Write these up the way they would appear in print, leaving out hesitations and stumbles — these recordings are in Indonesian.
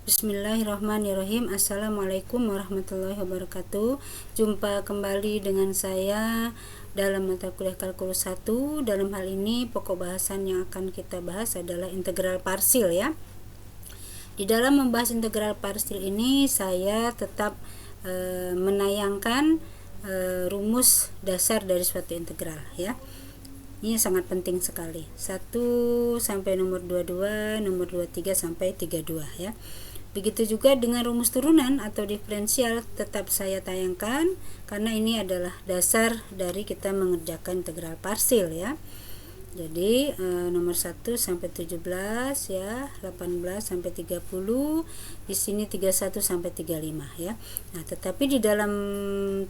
Bismillahirrahmanirrahim. Assalamualaikum warahmatullahi wabarakatuh. Jumpa kembali dengan saya dalam mata kuliah kalkulus 1. Dalam hal ini pokok bahasan yang akan kita bahas adalah integral parsil ya. Di dalam membahas integral parsil ini saya tetap menayangkan rumus dasar dari suatu integral ya. Ini sangat penting sekali. 1 sampai nomor 22, nomor 23 sampai 32 ya. Begitu juga dengan rumus turunan atau diferensial tetap saya tayangkan karena ini adalah dasar dari kita mengerjakan integral parsil ya. Jadi nomor 1 sampai 17 ya, 18 sampai 30, di sini 31 sampai 35 ya. Nah, tetapi di dalam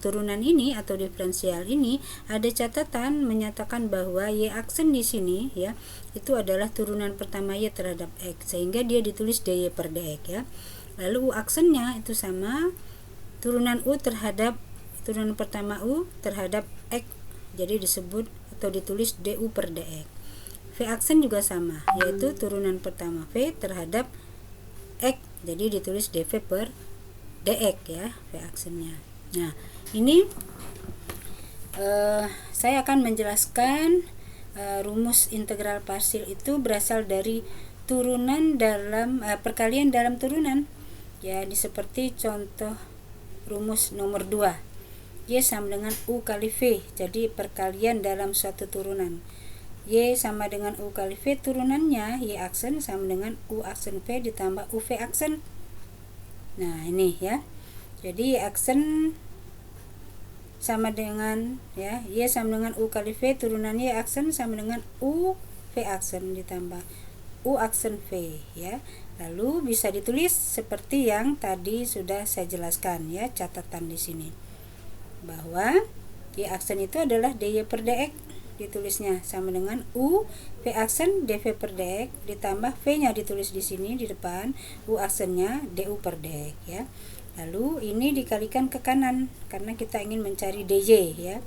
turunan ini atau diferensial ini ada catatan menyatakan bahwa y aksen di sini ya, itu adalah turunan pertama y terhadap x sehingga dia ditulis dy per dx ya. Lalu u aksennya itu sama turunan u terhadap turunan pertama u terhadap x, jadi disebut atau ditulis du per dx. V aksen juga sama, yaitu turunan pertama V terhadap x, jadi ditulis dv per dx ya, V aksennya. Nah, ini saya akan menjelaskan rumus integral parsil itu berasal dari turunan dalam perkalian dalam turunan ya, ini seperti contoh rumus nomor 2. Y sama dengan U kali V, jadi perkalian dalam suatu turunan. Y sama dengan U kali V, turunannya Y aksen sama dengan U aksen V ditambah UV aksen. Nah, ini ya. Jadi Y aksen sama dengan ya, Y sama dengan U kali V, turunannya Y aksen sama dengan U V aksen ditambah U aksen V ya. Lalu bisa ditulis seperti yang tadi sudah saya jelaskan ya, catatan di sini. Bahwa y aksen itu adalah dy per dx, ditulisnya sama dengan u v aksen dv per dx ditambah v-nya ditulis di sini di depan, u aksennya du per dx ya. Lalu ini dikalikan ke kanan karena kita ingin mencari dy ya.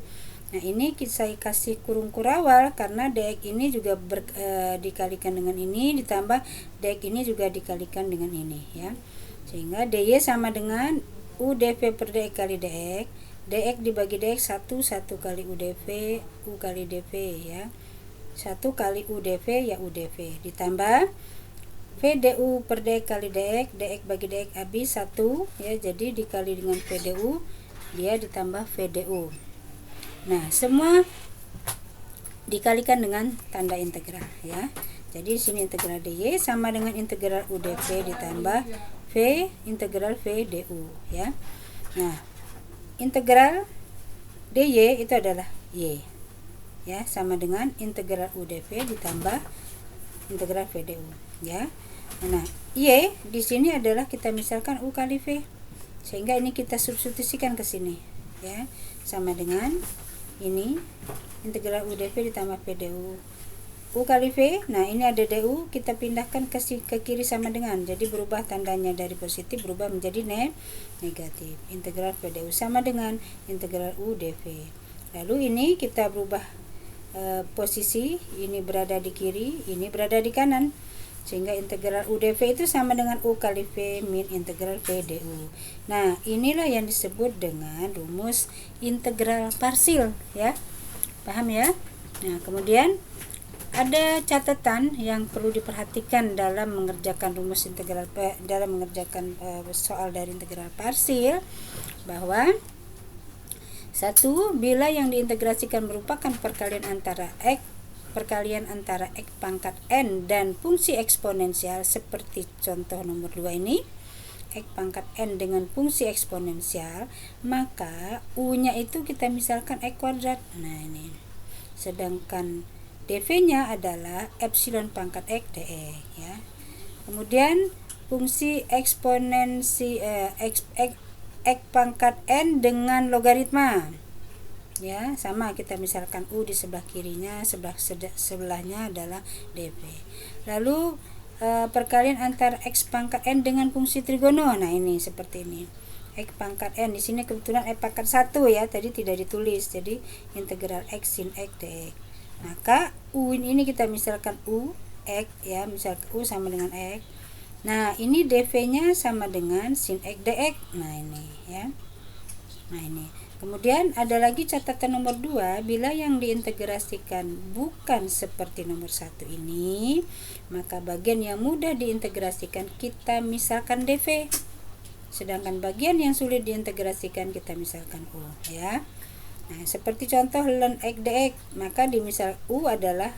Nah, ini saya kasih kurung kurawal karena dx ini juga dikalikan dengan ini ditambah dx ini juga dikalikan dengan ini ya. Sehingga dy sama dengan u dv per dx kali dx, dx dibagi dx 1 kali u dv, u kali dv ya, 1 kali u dv ya u dv ditambah v du per dx kali dx, dx bagi dx habis 1 ya, jadi dikali dengan v du dia ditambah v du. Nah, semua dikalikan dengan tanda integral ya. Jadi di sini integral dy sama dengan integral u dv ditambah v integral v du ya. Nah, integral dy itu adalah y ya, sama dengan integral u dv ditambah integral v du ya. Nah, y di sini adalah kita misalkan u kali v, sehingga ini kita substitusikan ke sini ya, sama dengan ini integral u dv ditambah v du, u kali v. Nah, ini ada du, kita pindahkan ke kiri sama dengan, jadi berubah tandanya dari positif berubah menjadi negatif. Integral v du sama dengan integral u dv. Lalu ini kita berubah posisi, ini berada di kiri, ini berada di kanan, sehingga integral u dv itu sama dengan u kali v min integral v du. Nah, inilah yang disebut dengan rumus integral parsil ya. Paham ya? Nah, kemudian ada catatan yang perlu diperhatikan dalam mengerjakan rumus integral dalam mengerjakan soal dari integral parsil, bahwa 1. Bila yang diintegrasikan merupakan perkalian antara x pangkat n dan fungsi eksponensial seperti contoh nomor 2 ini, x pangkat n dengan fungsi eksponensial, maka u-nya itu kita misalkan x kuadrat. Nah, ini. Sedangkan dv-nya adalah epsilon pangkat x dx ya. Kemudian fungsi eksponensi x pangkat n dengan logaritma ya, sama kita misalkan u di sebelah kirinya, sebelahnya adalah dv. Lalu perkalian antara x pangkat n dengan fungsi trigono. Nah, ini seperti ini. X pangkat n di sini kebetulan x pangkat 1 ya, tadi tidak ditulis. Jadi integral x sin x dx. Maka u ini kita misalkan u x ya, misalkan u sama dengan x. Nah, ini dv-nya sama dengan sin x dx. Nah, ini ya. Nah, ini. Kemudian ada lagi catatan nomor 2, bila yang diintegrasikan bukan seperti nomor 1 ini, maka bagian yang mudah diintegrasikan kita misalkan dv. Sedangkan bagian yang sulit diintegrasikan kita misalkan u, ya. Nah, seperti contoh ln x dx, maka di misal u adalah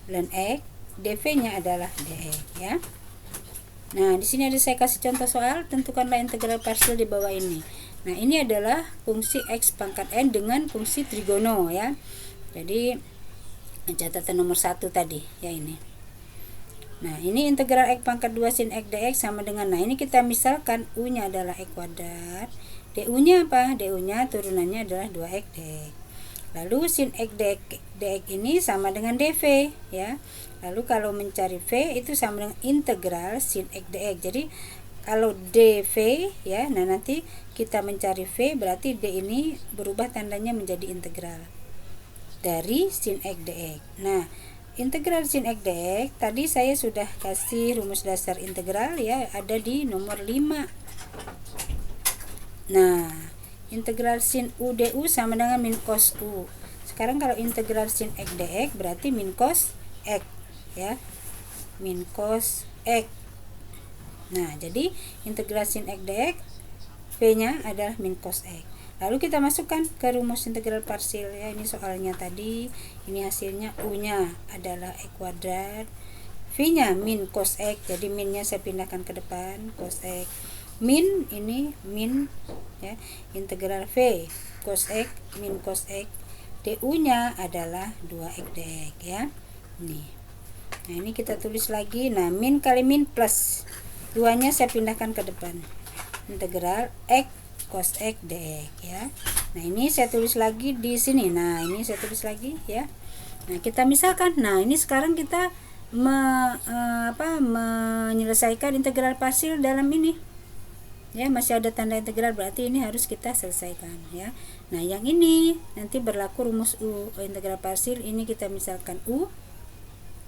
ln x, dv-nya adalah dx, ya. Nah, di sini ada saya kasih contoh soal, tentukanlah integral parsial di bawah ini. Nah, ini adalah fungsi x pangkat n dengan fungsi trigono, ya. Jadi catatan nomor 1 tadi, ya ini. Nah, ini integral x pangkat 2 sin x dx sama dengan, nah ini kita misalkan u-nya adalah x kuadrat, du-nya apa? Du-nya turunannya adalah 2x dx. Lalu sin x dx ini sama dengan dv, ya. Lalu kalau mencari v itu sama dengan integral sin x dx. Jadi kalau dv, ya, nah nanti kita mencari v berarti d ini berubah tandanya menjadi integral dari sin x dx. Nah, integral sin x dx tadi saya sudah kasih rumus dasar integral, ya, ada di nomor 5. Nah, integral sin u du sama dengan min cos u. Sekarang kalau integral sin x dx berarti min cos x, ya. Min cos x. Nah, jadi integral sin x dx v-nya adalah min cos x. Lalu kita masukkan ke rumus integral parsial, ya. Ini soalnya tadi, ini hasilnya u-nya adalah x kuadrat, v-nya min cos x, jadi minnya saya pindahkan ke depan, cos x. Min ini min, ya, integral v cos x min cos x, du-nya adalah 2x dx, ya. Nih. Nah, ini kita tulis lagi. Nah, min kali min plus 2-nya saya pindahkan ke depan. Integral x cos x dx, ya. Nah, ini saya tulis lagi di sini. Nah, ini saya tulis lagi, ya. Nah, kita misalkan. Nah, ini sekarang kita menyelesaikan integral parsial dalam ini. Ya, masih ada tanda integral, berarti ini harus kita selesaikan, ya. Nah, yang ini nanti berlaku rumus u integral parsial, ini kita misalkan u,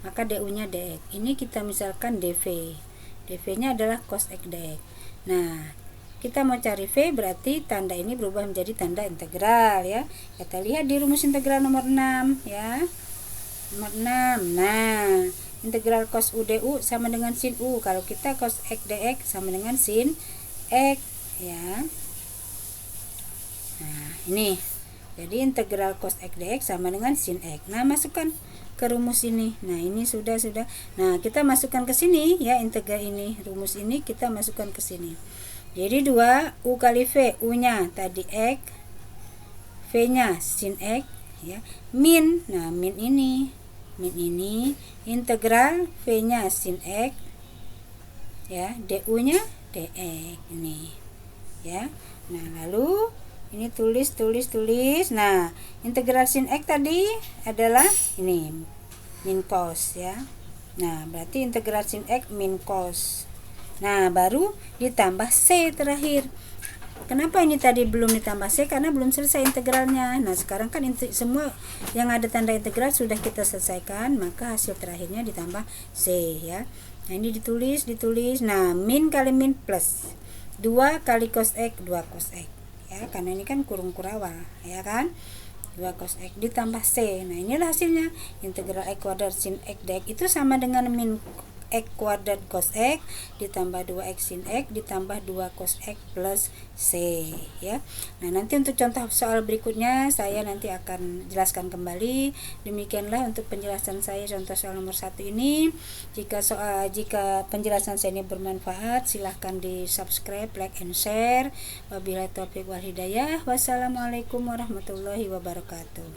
maka du-nya dx. Ini kita misalkan dv. dv-nya adalah cos x dx. Nah, kita mau cari v berarti tanda ini berubah menjadi tanda integral, ya. Kita lihat di rumus integral nomor 6, ya. Nomor 6. Nah, integral cos u du sama dengan sin u. Kalau kita cos x dx sama dengan sin x, ya. Nah, ini. Jadi integral cos x dx sama dengan sin x. Nah, masukkan ke rumus ini. Nah, ini sudah. Nah, kita masukkan ke sini, ya, integral ini. Rumus ini kita masukkan ke sini. Jadi 2 u kali v, u-nya tadi x, v-nya sin x, ya. Min. Nah, min ini integral v-nya sin x, ya, du-nya dx ini, ya. Nah, lalu ini tulis. Nah, integral sin x tadi adalah ini min cos, ya. Nah, berarti integral sin x min cos. Nah, baru ditambah c terakhir. Kenapa ini tadi belum ditambah c? Karena belum selesai integralnya. Nah, sekarang kan semua yang ada tanda integral sudah kita selesaikan, maka hasil terakhirnya ditambah c, ya. Nah, ini ditulis. Nah, min kali min plus 2 kali cos x, 2 cos x, ya, karena ini kan kurung kurawal, ya kan. 2 cos x ditambah c. Nah, inilah hasilnya. Integral x kuadrat sin x dx itu sama dengan min x kuadrat cos x ditambah 2x sin x ditambah 2 cos x plus c, ya. Nah, nanti untuk contoh soal berikutnya saya nanti akan jelaskan kembali. Demikianlah untuk penjelasan saya contoh soal nomor 1 ini. Jika penjelasan saya ini bermanfaat, silahkan di subscribe, like, and share. Wabillahi taufiq wal hidayah. Wassalamualaikum warahmatullahi wabarakatuh.